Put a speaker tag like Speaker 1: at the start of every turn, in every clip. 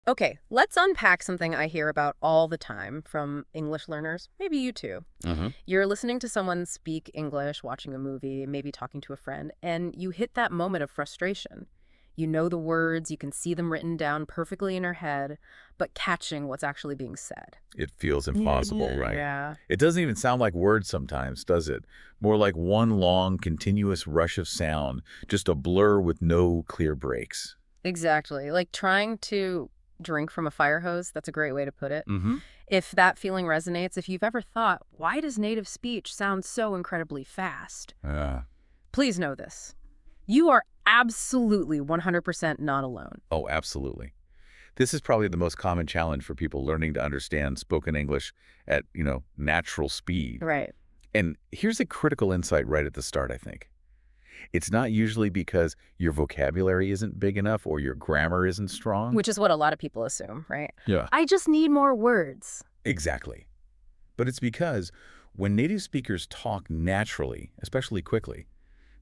Speaker 1: Okay, let's unpack something I hear about all the time from English learners. Maybe you too.
Speaker 2: Hmm.
Speaker 1: You're listening to someone speak English, watching a movie, maybe talking to a friend, and you hit that moment of frustration. You know the words, you can see them written down perfectly in your head, but catching what's actually being said.
Speaker 2: It feels impossible,
Speaker 1: Yeah.
Speaker 2: right?
Speaker 1: Yeah,
Speaker 2: It doesn't even sound like words sometimes, does it? More like one long, continuous rush of sound, just a blur with no clear breaks.
Speaker 1: exactly. Like trying to drink from a fire hose, that's a great way to put it.
Speaker 2: Hmm.
Speaker 1: If that feeling resonates, if you've ever thought, why does native speech sound so incredibly fast?
Speaker 2: Uh,
Speaker 1: Please know this. You are absolutely 100% not alone.
Speaker 2: oh, absolutely. This is probably the most common challenge for people learning to understand spoken English at, natural speed.
Speaker 1: Right.
Speaker 2: And here's a critical insight right at the start, I think. It's not usually because your vocabulary isn't big enough or your grammar isn't strong.
Speaker 1: Which is what a lot of people assume, right?
Speaker 2: Yeah.
Speaker 1: I just need more words.
Speaker 2: Exactly. But it's because when native speakers talk naturally, especially quickly,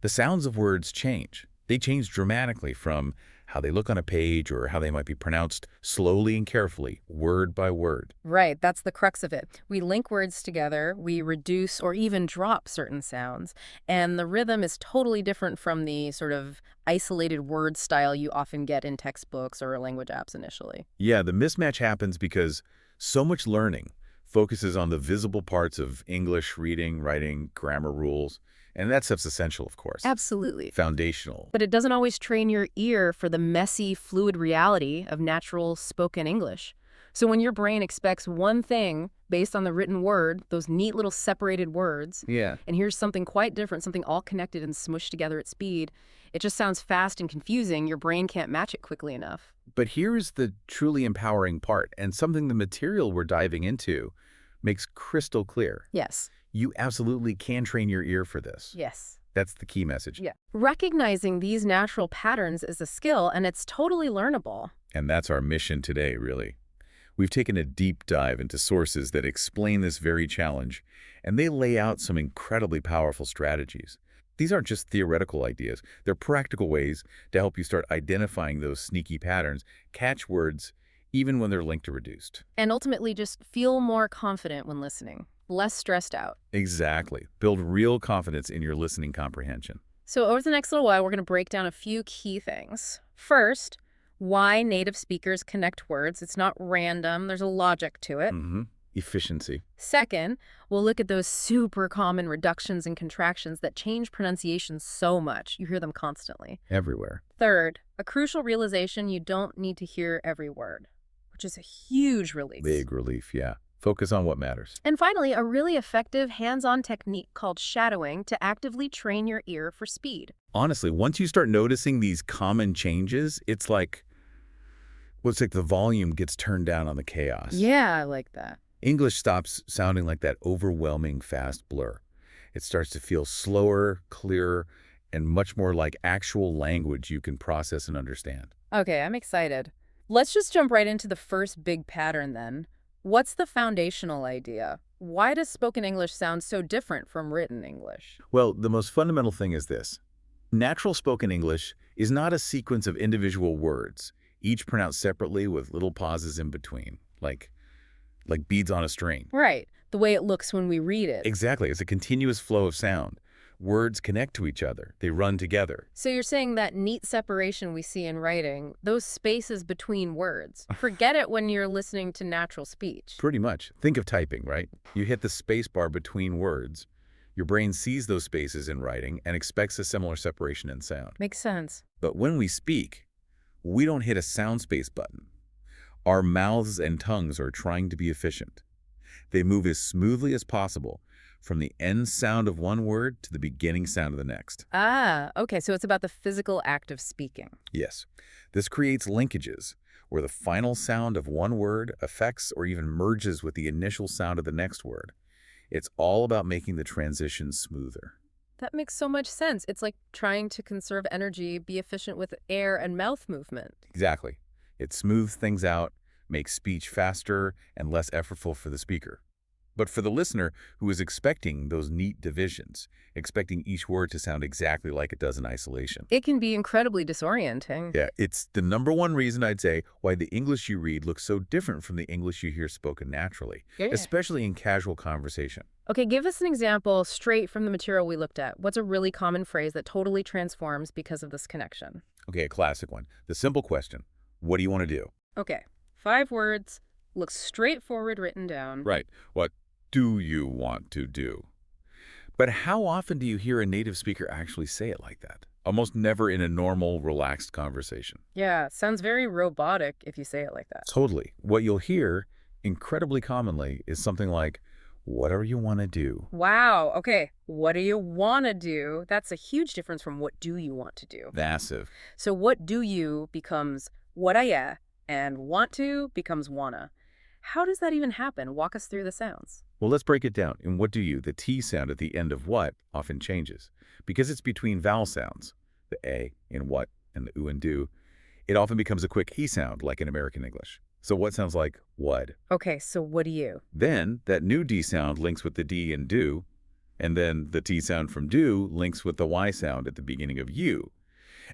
Speaker 2: the sounds of words change. They change dramatically from how they look on a page or how they might be pronounced slowly and carefully, word by word.
Speaker 1: Right, that's the crux of it. We link words together, we reduce or even drop certain sounds, and the rhythm is totally different from the sort of isolated word style you often get in textbooks or language apps initially.
Speaker 2: Yeah, the mismatch happens because so much learning focuses on the visible parts of English reading, writing, grammar rules, and that stuff's essential, of course.
Speaker 1: Absolutely.
Speaker 2: Foundational.
Speaker 1: But it doesn't always train your ear for the messy, fluid reality of natural spoken English. So when your brain expects one thing based on the written word, those neat little separated words,
Speaker 2: Yeah.
Speaker 1: and here's something quite different, something all connected and smushed together at speed, it just sounds fast and confusing. Your brain can't match it quickly enough.
Speaker 2: But here's the truly empowering part, and something the material we're diving into makes crystal clear.
Speaker 1: Yes.
Speaker 2: You absolutely can train your ear for this.
Speaker 1: Yes.
Speaker 2: That's the key message.
Speaker 1: Yeah. Recognizing these natural patterns is a skill, and it's totally learnable.
Speaker 2: And that's our mission today, really. We've taken a deep dive into sources that explain this very challenge, and they lay out some incredibly powerful strategies. These aren't just theoretical ideas. They're practical ways to help you start identifying those sneaky patterns, catch words, even when they're linked or reduced.
Speaker 1: And ultimately, just feel more confident when listening, less stressed out.
Speaker 2: Exactly. Build real confidence in your listening comprehension.
Speaker 1: So over the next little while, we're going to break down a few key things. First, why native speakers connect words. It's not random. There's a logic to it.
Speaker 2: Efficiency.
Speaker 1: Second, we'll look at those super common reductions and contractions that change pronunciation so much. You hear them constantly.
Speaker 2: Everywhere.
Speaker 1: Third, a crucial realization: you don't need to hear every word, which is a huge relief.
Speaker 2: Big relief, yeah. Focus on what matters.
Speaker 1: And finally, a really effective hands-on technique called shadowing to actively train your ear for speed.
Speaker 2: Honestly, once you start noticing these common changes, well, it's like the volume gets turned down on the chaos.
Speaker 1: Yeah, I like that.
Speaker 2: English stops sounding like that overwhelming fast blur. It starts to feel slower, clearer, and much more like actual language you can process and understand.
Speaker 1: Okay, I'm excited. Let's just jump right into the first big pattern then. What's the foundational idea? Why does spoken English sound so different from written English?
Speaker 2: Well, the most fundamental thing is this. Natural spoken English is not a sequence of individual words, each pronounced separately with little pauses in between, like beads on a string.
Speaker 1: Right, the way it looks when we read it.
Speaker 2: Exactly. It's a continuous flow of sound. Words connect to each other. They run together.
Speaker 1: So you're saying that neat separation we see in writing, those spaces between words, forget it when you're listening to natural speech.
Speaker 2: Pretty much. Think of typing, right? You hit the space bar between words. Your brain sees those spaces in writing and expects a similar separation in sound.
Speaker 1: Makes sense.
Speaker 2: But when we speak, we don't hit a sound space button. Our mouths and tongues are trying to be efficient. They move as smoothly as possible from the end sound of one word to the beginning sound of the next.
Speaker 1: Ah, okay, so it's about the physical act of speaking.
Speaker 2: Yes, this creates linkages where the final sound of one word affects or even merges with the initial sound of the next word. It's all about making the transition smoother.
Speaker 1: That makes so much sense. It's like trying to conserve energy, be efficient with air and mouth movement.
Speaker 2: Exactly. It smooths things out, makes speech faster and less effortful for the speaker. But for the listener who is expecting those neat divisions, expecting each word to sound exactly like it does in isolation.
Speaker 1: It can be incredibly disorienting.
Speaker 2: Yeah, it's the number one reason I'd say why the English you read looks so different from the English you hear spoken naturally,
Speaker 1: Yeah.
Speaker 2: especially in casual conversation.
Speaker 1: Okay, give us an example straight from the material we looked at. What's a really common phrase that totally transforms because of this connection?
Speaker 2: Okay, a classic one. The simple question, what do you want to do?
Speaker 1: Okay, 5 words, looks straightforward written down.
Speaker 2: Right. What do you want to do? But how often do you hear a native speaker actually say it like that? Almost never in a normal, relaxed conversation.
Speaker 1: Yeah, sounds very robotic if you say it like that.
Speaker 2: Totally. What you'll hear, incredibly commonly, is something like, whatever you want to do.
Speaker 1: Wow, okay, what do you want to do? That's a huge difference from what do you want to do.
Speaker 2: Massive.
Speaker 1: So what do you becomes what I yeah, and want to becomes wanna. How does that even happen? Walk us through the sounds.
Speaker 2: Well, let's break it down. In what do you, the T sound at the end of what often changes. Because it's between vowel sounds, the A in what and the U and do, it often becomes a quick E sound like in American English. So what sounds like what?
Speaker 1: Okay, so what do you?
Speaker 2: Then that new D sound links with the D in do, and then the T sound from do links with the Y sound at the beginning of you.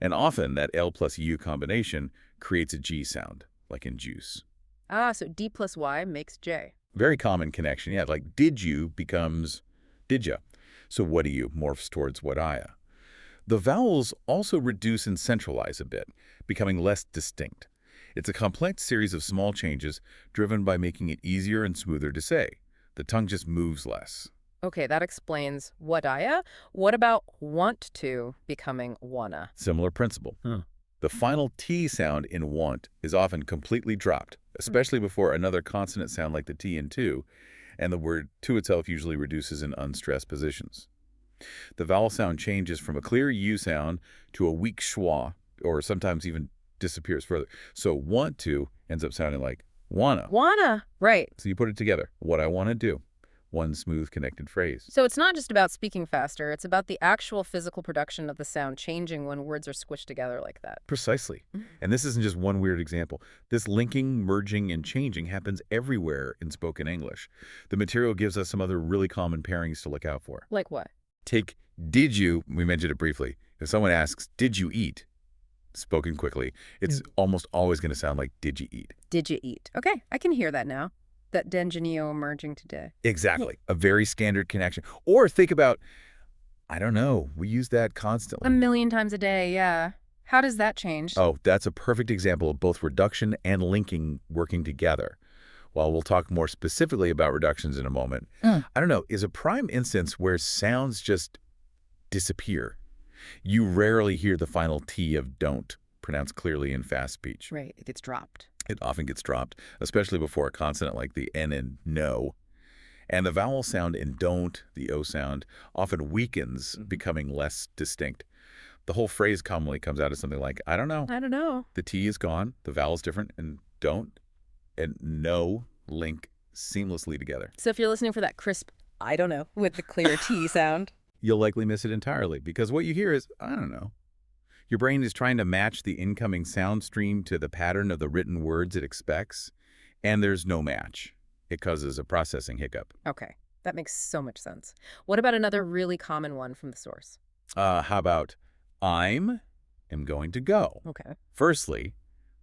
Speaker 2: And often that L plus U combination creates a G sound, like in juice.
Speaker 1: Ah, so D plus Y makes J.
Speaker 2: Very common connection, yeah, like did you becomes did ya. So what do you morphs towards what I. The vowels also reduce and centralize a bit, becoming less distinct. It's a complex series of small changes driven by making it easier and smoother to say. The tongue just moves less.
Speaker 1: Okay, that explains what I. What about want to becoming wanna?
Speaker 2: Similar principle. The final T sound in want is often completely dropped, especially before another consonant sound like the T in to, and the word to itself usually reduces in unstressed positions. The vowel sound changes from a clear U sound to a weak schwa, or sometimes even disappears further. So want to ends up sounding like wanna.
Speaker 1: Wanna, right.
Speaker 2: So you put it together, what I want to do. One smooth connected phrase.
Speaker 1: So it's not just about speaking faster, it's about the actual physical production of the sound changing when words are squished together like that.
Speaker 2: Precisely. And this isn't just one weird example. This linking, merging, and changing happens everywhere in spoken English. The material gives us some other really common pairings to look out for.
Speaker 1: Like what?
Speaker 2: Take did you, we mentioned it briefly. If someone asks, did you eat? Spoken quickly, it's almost always going to sound like did you eat?
Speaker 1: Did you eat? Okay, I can hear that now. That Dengenio emerging today.
Speaker 2: Exactly. A very standard connection. Or think about, I don't know, we use that
Speaker 1: A
Speaker 2: constantly.
Speaker 1: million times a day, yeah. How does that change?
Speaker 2: Oh, that's a perfect example of both reduction and linking working together. While we'll talk more specifically about reductions in a moment, I don't know, is a prime instance where sounds just disappear. You rarely hear the final T of don't pronounced clearly in fast speech.
Speaker 1: Right, it gets dropped.
Speaker 2: It often gets dropped, especially before a consonant like the N in no. And the vowel sound in don't, the O sound, often weakens, becoming less distinct. The whole phrase commonly comes out as something like, I don't know.
Speaker 1: I don't know.
Speaker 2: The T is gone, the vowel's different, and don't and no link seamlessly together.
Speaker 1: So if you're listening for that crisp, I don't know, with the clear T sound.
Speaker 2: You'll likely miss it entirely because what you hear is, I don't know. Your brain is trying to match the incoming sound stream to the pattern of the written words it expects, and there's no match. It causes a processing hiccup.
Speaker 1: Okay, that makes so much sense. What about another really common one from the source?
Speaker 2: How about am going to go?
Speaker 1: Okay.
Speaker 2: Firstly,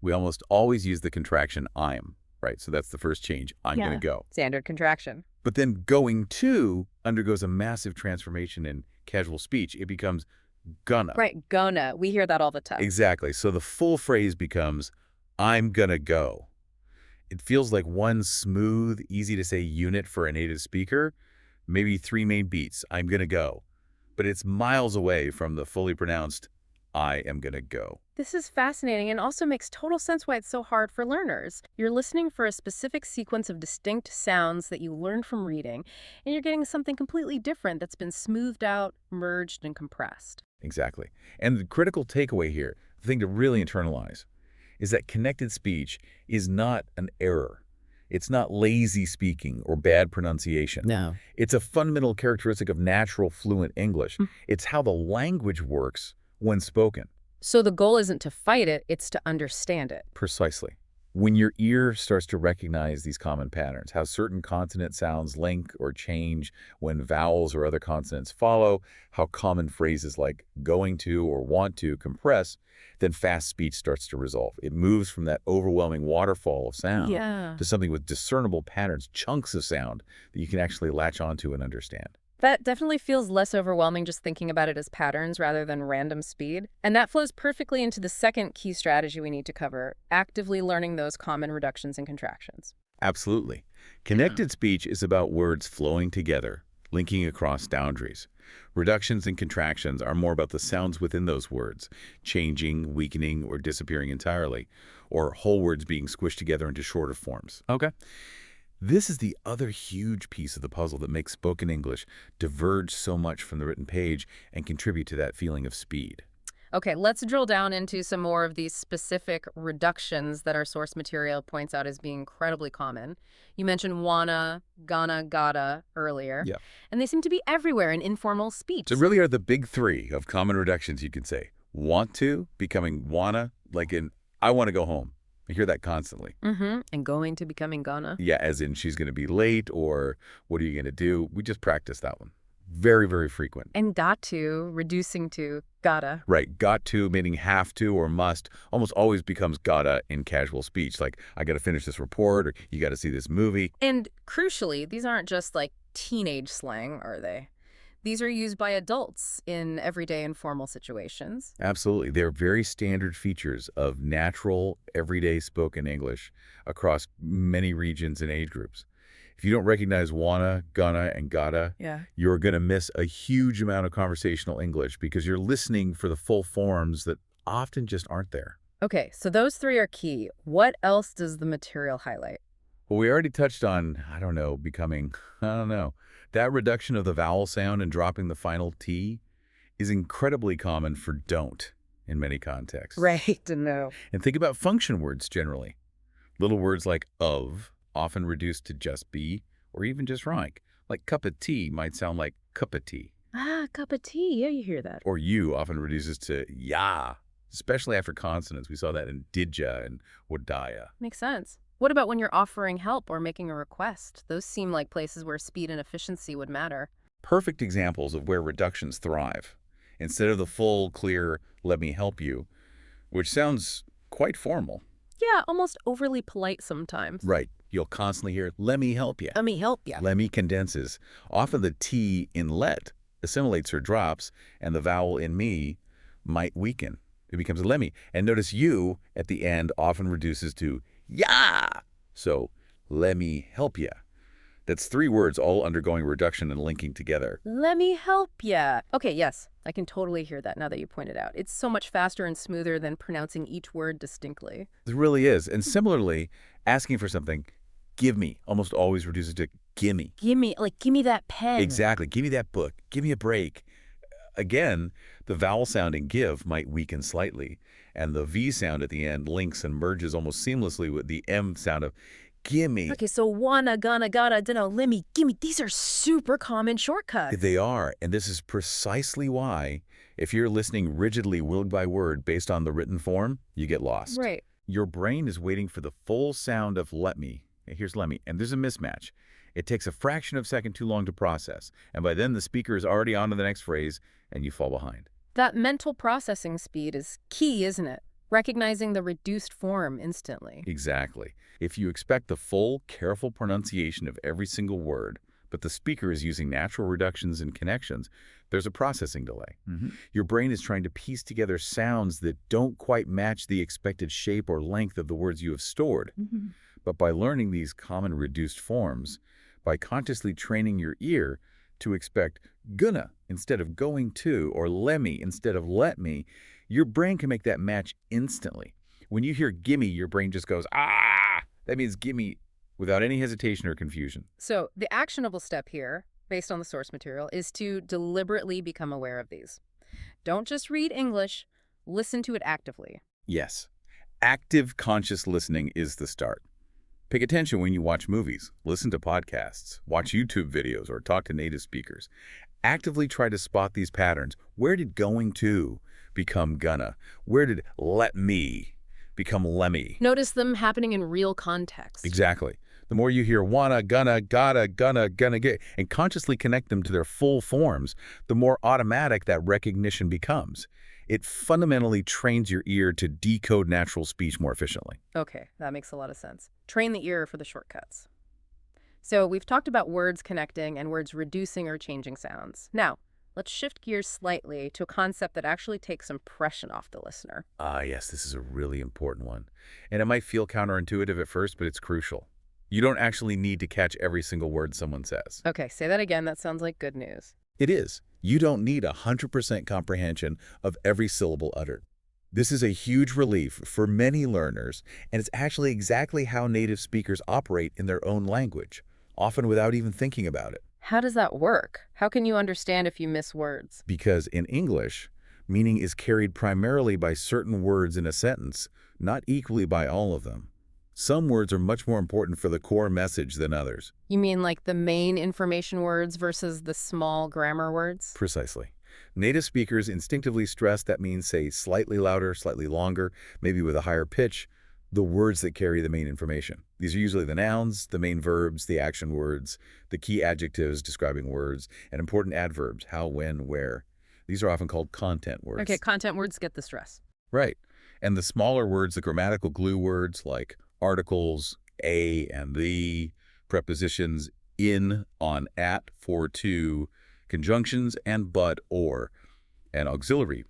Speaker 2: we almost always use the contraction I'm, right? So that's the first change. I'm going to go.
Speaker 1: Standard contraction.
Speaker 2: But then going to undergoes a massive transformation in casual speech. It becomes gonna.
Speaker 1: Right, gonna. We hear that all the time.
Speaker 2: Exactly. So the full phrase becomes, I'm gonna go. It feels like one smooth, easy-to-say unit for a native speaker, maybe 3 main beats, I'm gonna go. But it's miles away from the fully pronounced, I am gonna go.
Speaker 1: This is fascinating and also makes total sense why it's so hard for learners. You're listening for a specific sequence of distinct sounds that you learned from reading, and you're getting something completely different that's been smoothed out, merged, and compressed.
Speaker 2: Exactly. And the critical takeaway here, the thing to really internalize, is that connected speech is not an error. It's not lazy speaking or bad pronunciation.
Speaker 1: No.
Speaker 2: It's a fundamental characteristic of natural, fluent English. It's how the language works when spoken.
Speaker 1: So the goal isn't to fight it, it's to understand it.
Speaker 2: Precisely. When your ear starts to recognize these common patterns, how certain consonant sounds link or change when vowels or other consonants follow, how common phrases like going to or want to compress, then fast speech starts to resolve. It moves from that overwhelming waterfall of sound
Speaker 1: Yeah.
Speaker 2: to something with discernible patterns, chunks of sound that you can actually latch onto and understand.
Speaker 1: That definitely feels less overwhelming just thinking about it as patterns rather than random speed. And that flows perfectly into the second key strategy we need to cover, actively learning those common reductions and contractions.
Speaker 2: Absolutely.
Speaker 1: Yeah.
Speaker 2: Connected speech is about words flowing together, linking across boundaries. Reductions and contractions are more about the sounds within those words, changing, weakening, or disappearing entirely, or whole words being squished together into shorter forms. Okay. This is the other huge piece of the puzzle that makes spoken English diverge so much from the written page and contribute to that feeling of speed.
Speaker 1: Okay, let's drill down into some more of these specific reductions that our source material points out as being incredibly common. You mentioned wanna, gonna, gotta earlier,
Speaker 2: Yeah.
Speaker 1: and they seem to be everywhere in informal speech.
Speaker 2: So really are the big three of common reductions, you could say. Want to, becoming wanna, like in I want to go home. I hear that constantly.
Speaker 1: And going to becoming gonna.
Speaker 2: Yeah, as in she's going to be late or what are you going to do? We just practiced that one. Very, very frequent.
Speaker 1: And got to, reducing to gotta.
Speaker 2: Right. Got to, meaning have to or must, almost always becomes gotta in casual speech. Like, I got to finish this report or you got to see this movie.
Speaker 1: And crucially, these aren't just like teenage slang, are they? These are used by adults in everyday informal situations.
Speaker 2: Absolutely. They're very standard features of natural, everyday spoken English across many regions and age groups. If you don't recognize wanna, gonna, and gotta,
Speaker 1: Yeah.
Speaker 2: you're going to miss a huge amount of conversational English because you're listening for the full forms that often just aren't there.
Speaker 1: Okay, so those three are key. What else does the material highlight?
Speaker 2: Well, we already touched on, I don't know, becoming, I don't know. That reduction of the vowel sound and dropping the final T is incredibly common for don't in many contexts.
Speaker 1: Right, to know.
Speaker 2: And think about function words generally. Little words like of, often reduced to just be, or even just rank. Like cup of tea might sound like cup of tea.
Speaker 1: Ah, cup of tea. Yeah, you hear that.
Speaker 2: Or you often reduces to ya, especially after consonants. We saw that in didja and wadaya.
Speaker 1: Makes sense. What about when you're offering help or making a request? Those seem like places where speed and efficiency would matter.
Speaker 2: Perfect examples of where reductions thrive. Instead of the full, clear, let me help you, which sounds quite formal.
Speaker 1: Yeah, almost overly polite sometimes.
Speaker 2: Right. You'll constantly hear, let me help you.
Speaker 1: Let me help you.
Speaker 2: Let me condenses. Often the T in let assimilates or drops, and the vowel in me might weaken. It becomes a lemmy. And notice you at the end often reduces to ya. So, let me help ya. That's three words all undergoing reduction and linking together.
Speaker 1: Let me help ya. Okay, yes, I can totally hear that now that you point it out. It's so much faster and smoother than pronouncing each word distinctly.
Speaker 2: It really is. And similarly, asking for something, give me, almost always reduces to gimme.
Speaker 1: Give me that pen.
Speaker 2: Exactly. Give me that book. Give me a break. Again, the vowel sound in give might weaken slightly, and the V sound at the end links and merges almost seamlessly with the M sound of gimme.
Speaker 1: Okay, so wanna, gonna, gotta, dunno, lemmy, gimme. These are super common shortcuts.
Speaker 2: They are, and this is precisely why, if you're listening rigidly word by word based on the written form, you get lost.
Speaker 1: Right.
Speaker 2: Your brain is waiting for the full sound of let me. Here's let me, and there's a mismatch. It takes a fraction of a second too long to process, and by then the speaker is already on to the next phrase, and you fall behind.
Speaker 1: That mental processing speed is key, isn't it? Recognizing the reduced form instantly.
Speaker 2: Exactly. If you expect the full, careful pronunciation of every single word, but the speaker is using natural reductions and connections, there's a processing delay. Your brain is trying to piece together sounds that don't quite match the expected shape or length of the words you have stored. But by learning these common reduced forms, by consciously training your ear to expect gonna instead of going to, or lemme instead of let me, your brain can make that match instantly. When you hear gimme, your brain just goes, ah! That means gimme without any hesitation or confusion.
Speaker 1: So the actionable step here, based on the source material, is to deliberately become aware of these. Don't just read English, listen to it actively.
Speaker 2: Yes. Active conscious listening is the start. Pay attention when you watch movies, listen to podcasts, watch YouTube videos, or talk to native speakers. Actively try to spot these patterns. Where did going to become gonna? Where did let me become lemme.
Speaker 1: Notice them happening in real context.
Speaker 2: Exactly. The more you hear wanna, gonna, gotta, gonna get, and consciously connect them to their full forms, the more automatic that recognition becomes. It fundamentally trains your ear to decode natural speech more efficiently.
Speaker 1: Okay, that makes a lot of sense. Train the ear for the shortcuts. So we've talked about words connecting and words reducing or changing sounds. Now, let's shift gears slightly to a concept that actually takes some pressure off the listener.
Speaker 2: Ah, yes, this is a really important one. And it might feel counterintuitive at first, but it's crucial. You don't actually need to catch every single word someone says.
Speaker 1: Okay, say that again. That sounds like good news.
Speaker 2: It is. You don't need 100% comprehension of every syllable uttered. This is a huge relief for many learners, and it's actually exactly how native speakers operate in their own language, often without even thinking about it.
Speaker 1: How does that work? How can you understand if you miss words?
Speaker 2: Because in English, meaning is carried primarily by certain words in a sentence, not equally by all of them. Some words are much more important for the core message than others.
Speaker 1: You mean like the main information words versus the small grammar words?
Speaker 2: Precisely. Native speakers instinctively stress that means say slightly louder, slightly longer, maybe with a higher pitch, the words that carry the main information. These are usually the nouns, the main verbs, the action words, the key adjectives describing words, and important adverbs, how, when, where. These are often called content words.
Speaker 1: Okay, content words get the stress.
Speaker 2: Right. And the smaller words, the grammatical glue words like articles, a and the, prepositions in, on, at, for, to, conjunctions and but, or, and auxiliary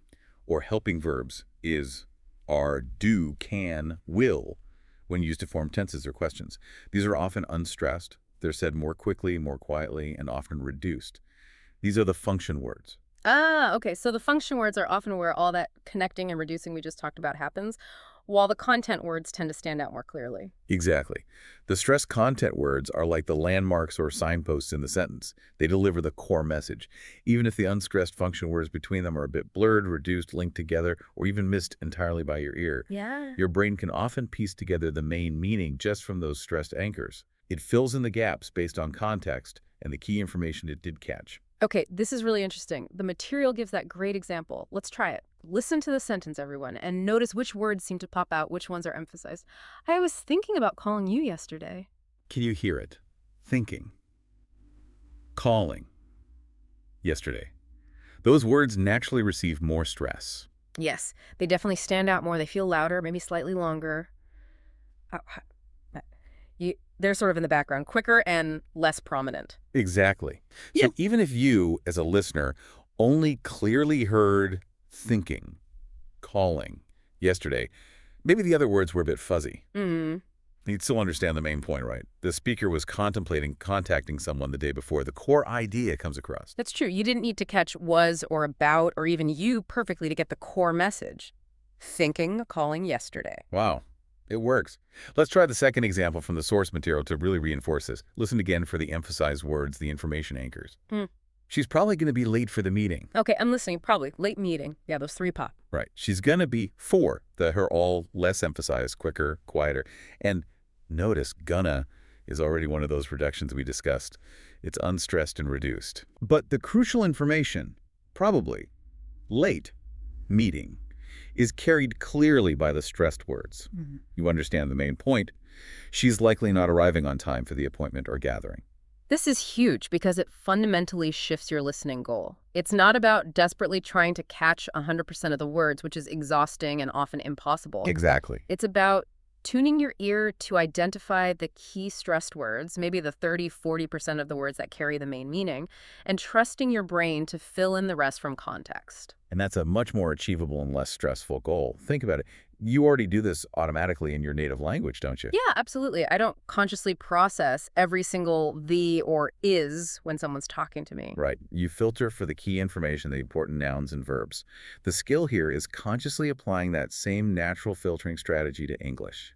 Speaker 2: or helping verbs is, are, do, can, will when used to form tenses or questions. These are often unstressed. They're said more quickly, more quietly, and often reduced. These are the function words.
Speaker 1: Ah, okay. So the function words are often where all that connecting and reducing we just talked about happens, while the content words tend to stand out more clearly.
Speaker 2: Exactly. The stressed content words are like the landmarks or signposts in the sentence. They deliver the core message, even if the unstressed function words between them are a bit blurred, reduced, linked together, or even missed entirely by your ear.
Speaker 1: Yeah.
Speaker 2: Your brain can often piece together the main meaning just from those stressed anchors. It fills in the gaps based on context and the key information it did catch.
Speaker 1: Okay, this is really interesting. The material gives that great example. Let's try it. Listen to the sentence, everyone, and notice which words seem to pop out, which ones are emphasized. I was thinking about calling you yesterday.
Speaker 2: Can you hear it? Thinking. Calling. Yesterday. Those words naturally receive more stress.
Speaker 1: Yes, they definitely stand out more. They feel louder, maybe slightly longer. They're sort of in the background, quicker and less prominent.
Speaker 2: Exactly.
Speaker 1: Yeah.
Speaker 2: So even if you, as a listener, only clearly heard thinking, calling, yesterday, maybe the other words were a bit fuzzy.
Speaker 1: Mm-hmm.
Speaker 2: You'd still understand the main point, right? The speaker was contemplating contacting someone the day before. The core idea comes across.
Speaker 1: That's true. You didn't need to catch was or about or even you perfectly to get the core message. Thinking, calling yesterday.
Speaker 2: Wow. It works. Let's try the second example from the source material to really reinforce this. Listen again for the emphasized words, the information anchors. She's probably going to be late for the meeting.
Speaker 1: Okay, I'm listening. Probably. Late meeting. Yeah, those three pop.
Speaker 2: Right. She's going to be for her all less emphasized, quicker, quieter. And notice gonna is already one of those reductions we discussed. It's unstressed and reduced. But the crucial information, probably, late, meeting, is carried clearly by the stressed words. You understand the main point. She's likely not arriving on time for the appointment or gathering.
Speaker 1: This is huge because it fundamentally shifts your listening goal. It's not about desperately trying to catch 100% of the words, which is exhausting and often impossible.
Speaker 2: Exactly.
Speaker 1: It's about tuning your ear to identify the key stressed words, maybe the 30–40% of the words that carry the main meaning, and trusting your brain to fill in the rest from context.
Speaker 2: And that's a much more achievable and less stressful goal. Think about it. You already do this automatically in your native language, don't you?
Speaker 1: Yeah, absolutely. I don't consciously process every single the or is when someone's talking to me.
Speaker 2: Right. You filter for the key information, the important nouns and verbs. The skill here is consciously applying that same natural filtering strategy to English.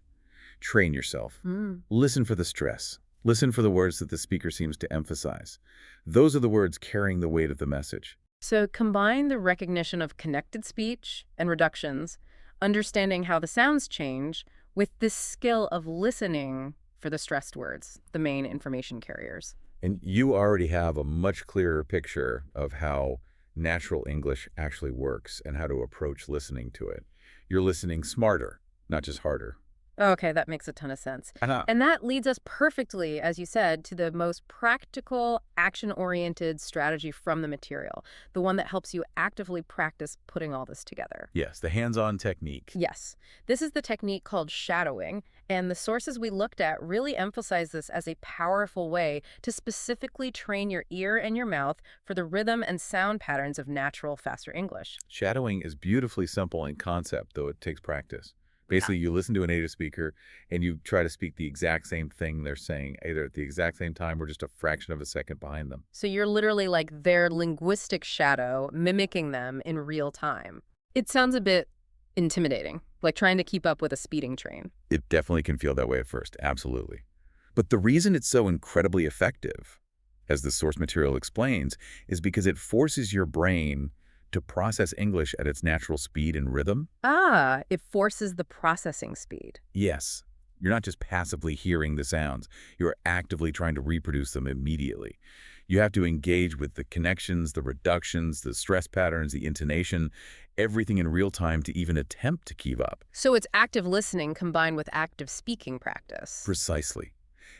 Speaker 2: Train yourself. Listen for the stress. Listen for the words that the speaker seems to emphasize. Those are the words carrying the weight of the message.
Speaker 1: So combine the recognition of connected speech and reductions, understanding how the sounds change, with this skill of listening for the stressed words, the main information carriers.
Speaker 2: And you already have a much clearer picture of how natural English actually works and how to approach listening to it. You're listening smarter, not just harder.
Speaker 1: Okay, that makes a ton of sense.
Speaker 2: And
Speaker 1: And that leads us perfectly, as you said, to the most practical, action-oriented strategy from the material, the one that helps you actively practice putting all this together.
Speaker 2: yes, the hands-on technique.
Speaker 1: Yes, this is the technique called shadowing, and the sources we looked at really emphasize this as a powerful way to specifically train your ear and your mouth for the rhythm and sound patterns of natural, faster English.
Speaker 2: Shadowing is beautifully simple in concept, though it takes practice. Basically, you listen to a native speaker and you try to speak the exact same thing they're saying, either at the exact same time or just a fraction of a second behind them.
Speaker 1: So you're literally like their linguistic shadow, mimicking them in real time. It sounds a bit intimidating, like trying to keep up with a speeding train.
Speaker 2: It definitely can feel that way at first, absolutely. But the reason it's so incredibly effective, as the source material explains, is because it forces your brain to process English at its natural speed and rhythm.
Speaker 1: Ah, it forces the processing speed.
Speaker 2: Yes, you're not just passively hearing the sounds, you're actively trying to reproduce them immediately. You have to engage with the connections, the reductions, the stress patterns, the intonation, everything in real time to even attempt to keep up.
Speaker 1: So it's active listening combined with active speaking practice.
Speaker 2: Precisely.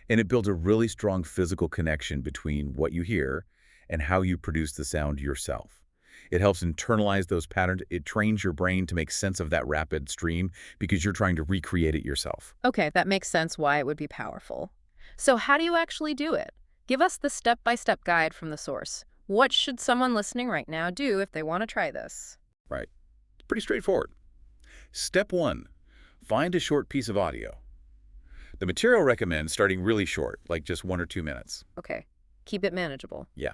Speaker 2: And it builds a really strong physical connection between what you hear and how you produce the sound yourself. It helps internalize those patterns. It trains your brain to make sense of that rapid stream because you're trying to recreate it yourself.
Speaker 1: Okay, that makes sense why it would be powerful. So how do you actually do it? Give us the step-by-step guide from the source. What should someone listening right now do if they want to try this?
Speaker 2: Right. It's pretty straightforward. Step 1. Find a short piece of audio. The material recommends starting really short, like just 1 or 2 minutes.
Speaker 1: Okay, keep it manageable.
Speaker 2: Yeah.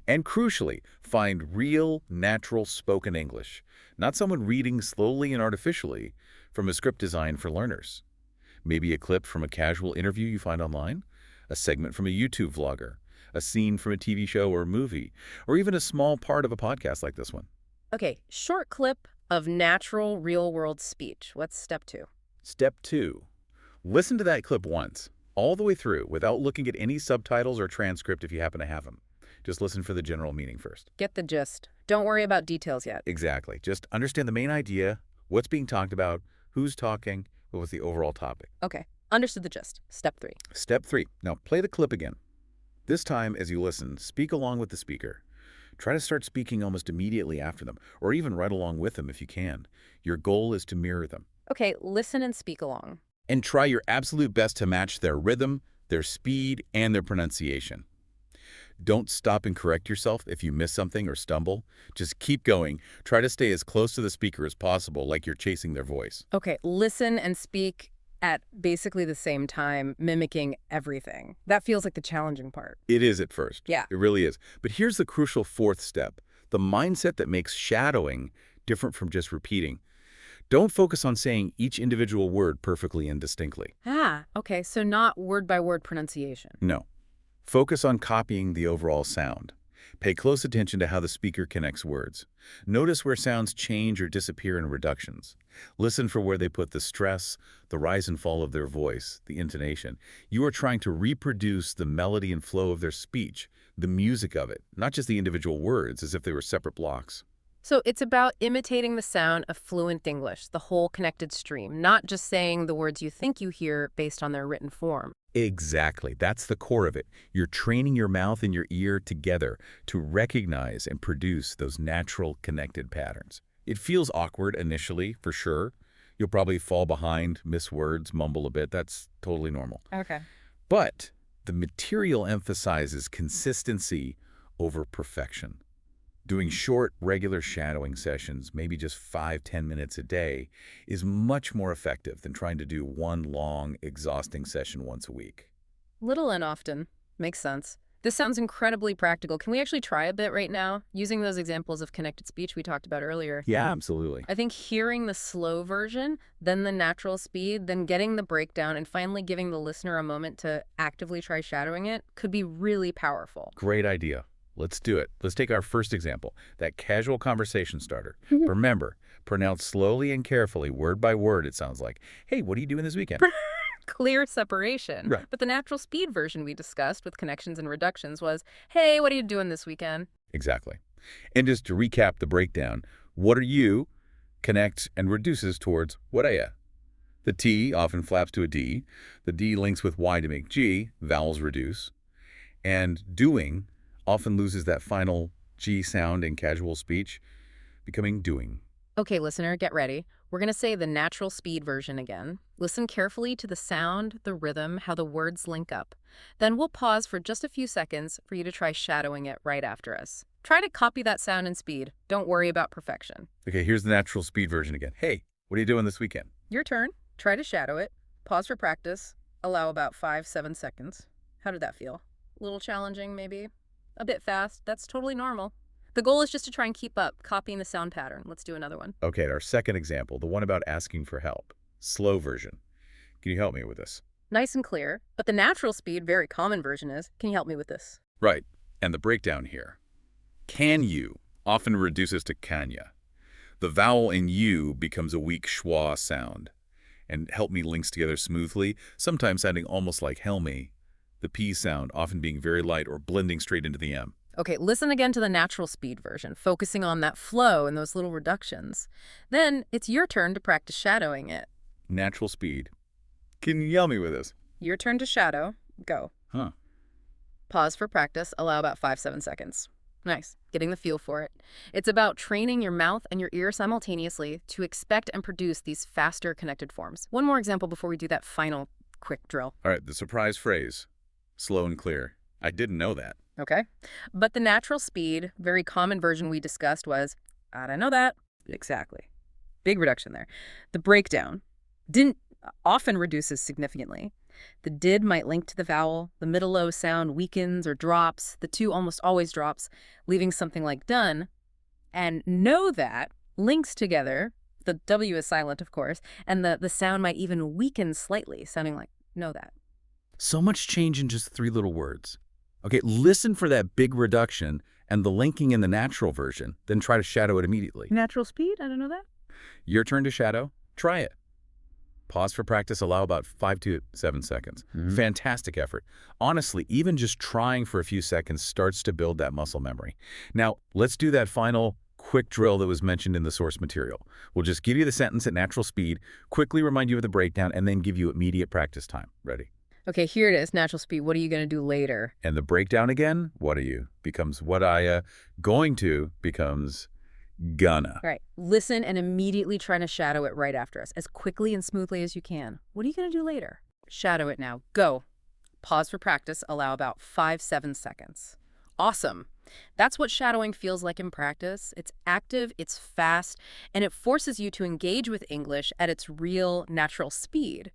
Speaker 2: And crucially, find real, natural spoken English, not someone reading slowly and artificially from a script designed for learners. Maybe a clip from a casual interview you find online, a segment from a YouTube vlogger, a scene from a TV show or movie, or even a small part of a podcast like this one.
Speaker 1: Okay, short clip of natural, real-world speech. What's step 2?
Speaker 2: Step 2. Listen to that clip once, all the way through, without looking at any subtitles or transcript if you happen to have them. Just listen for the general meaning first.
Speaker 1: Get the gist. Don't worry about details yet.
Speaker 2: Exactly. Just understand the main idea, what's being talked about, who's talking, what was the overall topic.
Speaker 1: Okay, understood the gist. Step 3.
Speaker 2: Step 3. Now play the clip again. This time, as you listen, speak along with the speaker. Try to start speaking almost immediately after them, or even right along with them if you can. Your goal is to mirror them.
Speaker 1: Okay, listen and speak along.
Speaker 2: And try your absolute best to match their rhythm, their speed, and their pronunciation. Don't stop and correct yourself if you miss something or stumble. Just keep going. Try to stay as close to the speaker as possible, like you're chasing their voice.
Speaker 1: Okay, listen and speak at basically the same time, mimicking everything. That feels like the challenging part.
Speaker 2: It is at first.
Speaker 1: Yeah.
Speaker 2: It really is. But here's the crucial 4th step, the mindset that makes shadowing different from just repeating. Don't focus on saying each individual word perfectly and distinctly.
Speaker 1: Ah, okay, so not word-by-word pronunciation.
Speaker 2: No. Focus on copying the overall sound. Pay close attention to how the speaker connects words. Notice where sounds change or disappear in reductions. Listen for where they put the stress, the rise and fall of their voice, the intonation. You are trying to reproduce the melody and flow of their speech, the music of it, not just the individual words as if they were separate blocks.
Speaker 1: So it's about imitating the sound of fluent English, the whole connected stream, not just saying the words you think you hear based on their written form.
Speaker 2: Exactly. That's the core of it. You're training your mouth and your ear together to recognize and produce those natural connected patterns. It feels awkward initially, for sure. You'll probably fall behind, miss words, mumble a bit. That's totally normal.
Speaker 1: Okay.
Speaker 2: But the material emphasizes consistency over perfection. Doing short, regular shadowing sessions, maybe just 5–10 minutes a day, is much more effective than trying to do one long, exhausting session once a week.
Speaker 1: Little and often. Makes sense. This sounds incredibly practical. Can we actually try a bit right now, using those examples of connected speech we talked about earlier?
Speaker 2: Yeah, absolutely.
Speaker 1: I think hearing the slow version, then the natural speed, then getting the breakdown, and finally giving the listener a moment to actively try shadowing it could be really powerful.
Speaker 2: Great idea. Let's do it. Let's take our first example, that casual conversation starter. Remember, pronounce slowly and carefully, word by word, it sounds like. Hey, what are you doing this weekend?
Speaker 1: Clear separation.
Speaker 2: Right.
Speaker 1: But the natural speed version we discussed with connections and reductions was, hey, what are you doing this weekend?
Speaker 2: Exactly. And just to recap the breakdown, what are you connects and reduces towards what are ya? The T often flaps to a D. The D links with Y to make G, vowels reduce. And doing often loses that final G sound in casual speech, becoming doing.
Speaker 1: Okay, listener, get ready. We're going to say the natural speed version again. Listen carefully to the sound, the rhythm, how the words link up. Then we'll pause for just a few seconds for you to try shadowing it right after us. Try to copy that sound and speed. Don't worry about perfection.
Speaker 2: Okay, here's the natural speed version again. Hey, what are you doing this weekend?
Speaker 1: Your turn. Try to shadow it. Pause for practice. Allow about 5-7 seconds. How did that feel? A little challenging, maybe? A bit fast. That's totally normal. The goal is just to try and keep up, copying the sound pattern. Let's do another one.
Speaker 2: Okay, our second example, the one about asking for help. Slow version. Can you help me with this?
Speaker 1: Nice and clear. But the natural speed, very common version is, can you help me with this?
Speaker 2: Right, and the breakdown here. Can you often reduces to kanya. The vowel in you becomes a weak schwa sound. And help me links together smoothly, sometimes sounding almost like helmy. The P sound often being very light or blending straight into the M.
Speaker 1: Okay, listen again to the natural speed version, focusing on that flow and those little reductions. Then it's your turn to practice shadowing it.
Speaker 2: Natural speed. Can you yell me with this?
Speaker 1: Your turn to shadow. Go.
Speaker 2: Huh.
Speaker 1: Pause for practice. Allow about 5-7 seconds. Nice. Getting the feel for it. It's about training your mouth and your ear simultaneously to expect and produce these faster connected forms. One more example before we do that final quick drill.
Speaker 2: All right, the surprise phrase. Slow and clear. I didn't know that.
Speaker 1: Okay? But the natural speed, very common version we discussed was, I don't know that. Exactly. Big reduction there. The breakdown didn't often reduces significantly. The did might link to the vowel. The middle low sound weakens or drops. The to almost always drops, leaving something like done. And know that links together. The W is silent, of course, and the sound might even weaken slightly, sounding like know that.
Speaker 2: So much change in just 3 little words. Okay, listen for that big reduction and the linking in the natural version, then try to shadow it immediately.
Speaker 1: Natural speed? I don't know that.
Speaker 2: Your turn to shadow. Try it. Pause for practice. Allow about 5 to 7 seconds. Fantastic effort. Honestly, even just trying for a few seconds starts to build that muscle memory. Now, let's do that final quick drill that was mentioned in the source material. We'll just give you the sentence at natural speed, quickly remind you of the breakdown, and then give you immediate practice time. Ready?
Speaker 1: Okay, here it is, natural speed. What are you going to do later?
Speaker 2: And the breakdown again, what are you? Becomes what I going to becomes gonna.
Speaker 1: All right, listen and immediately try to shadow it right after us, as quickly and smoothly as you can. What are you going to do later? Shadow it now. Go. Pause for practice. Allow about 5-7 seconds. Awesome. That's what shadowing feels like in practice. It's active, it's fast, and it forces you to engage with English at its real, natural speed.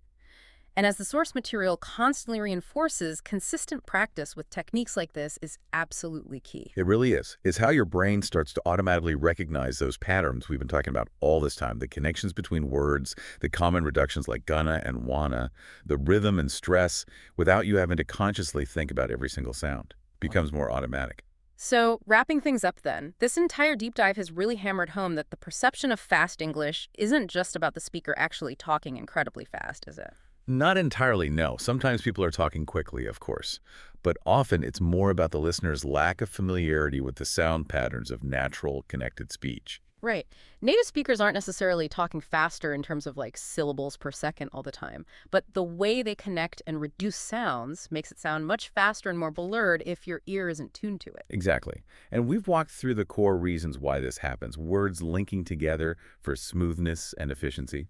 Speaker 1: And as the source material constantly reinforces, consistent practice with techniques like this is absolutely key.
Speaker 2: It really is. It's how your brain starts to automatically recognize those patterns we've been talking about all this time, the connections between words, the common reductions like gonna and wanna, the rhythm and stress, without you having to consciously think about every single sound. Becomes more automatic.
Speaker 1: So, wrapping things up then, this entire deep dive has really hammered home that the perception of fast English isn't just about the speaker actually talking incredibly fast, is it?
Speaker 2: Not entirely, no. Sometimes people are talking quickly, of course. But often it's more about the listener's lack of familiarity with the sound patterns of natural, connected speech.
Speaker 1: Right. Native speakers aren't necessarily talking faster in terms of like syllables per second all the time, but the way they connect and reduce sounds makes it sound much faster and more blurred if your ear isn't tuned to it.
Speaker 2: Exactly. And we've walked through the core reasons why this happens. Words linking together for smoothness and efficiency.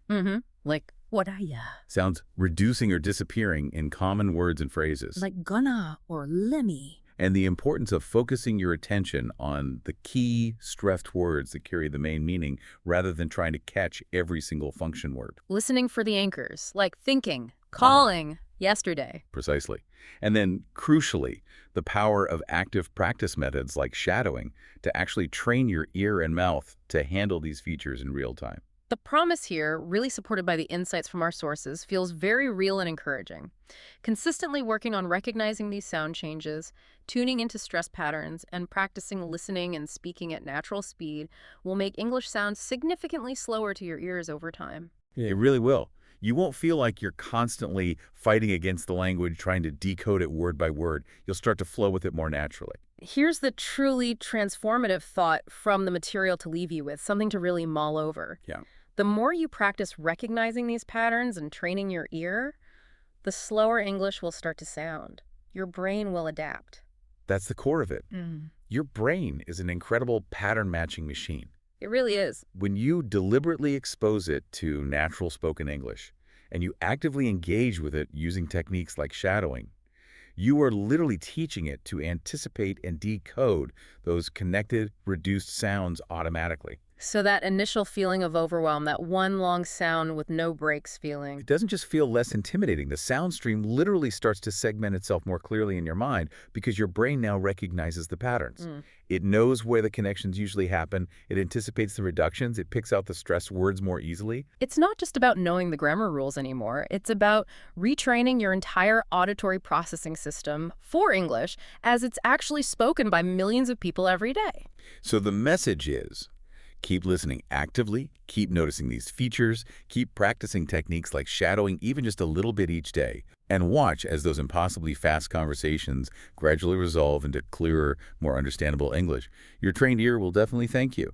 Speaker 1: Like, what are ya?
Speaker 2: Sounds reducing or disappearing in common words and phrases.
Speaker 1: Like gonna or lemme.
Speaker 2: And the importance of focusing your attention on the key stressed words that carry the main meaning rather than trying to catch every single function word.
Speaker 1: Listening for the anchors, like thinking, calling, yesterday.
Speaker 2: Precisely. And then, crucially, the power of active practice methods like shadowing to actually train your ear and mouth to handle these features in real time.
Speaker 1: The promise here, really supported by the insights from our sources, feels very real and encouraging. Consistently working on recognizing these sound changes, tuning into stress patterns, and practicing listening and speaking at natural speed will make English sound significantly slower to your ears over time.
Speaker 2: It really will. You won't feel like you're constantly fighting against the language, trying to decode it word by word. You'll start to flow with it more naturally.
Speaker 1: Here's the truly transformative thought from the material to leave you with, something to really mull over.
Speaker 2: Yeah.
Speaker 1: The more you practice recognizing these patterns and training your ear, the slower English will start to sound. Your brain will adapt.
Speaker 2: That's the core of it.
Speaker 1: Mm.
Speaker 2: Your brain is an incredible pattern-matching machine.
Speaker 1: It really is.
Speaker 2: When you deliberately expose it to natural spoken English, and you actively engage with it using techniques like shadowing, you are literally teaching it to anticipate and decode those connected, reduced sounds automatically.
Speaker 1: So that initial feeling of overwhelm, that one long sound with no breaks feeling.
Speaker 2: It doesn't just feel less intimidating. The sound stream literally starts to segment itself more clearly in your mind because your brain now recognizes the patterns.
Speaker 1: Mm.
Speaker 2: It knows where the connections usually happen. It anticipates the reductions. It picks out the stressed words more easily.
Speaker 1: It's not just about knowing the grammar rules anymore. It's about retraining your entire auditory processing system for English as it's actually spoken by millions of people every day.
Speaker 2: So the message is, keep listening actively, keep noticing these features, keep practicing techniques like shadowing even just a little bit each day, and watch as those impossibly fast conversations gradually resolve into clearer, more understandable English. Your trained ear will definitely thank you.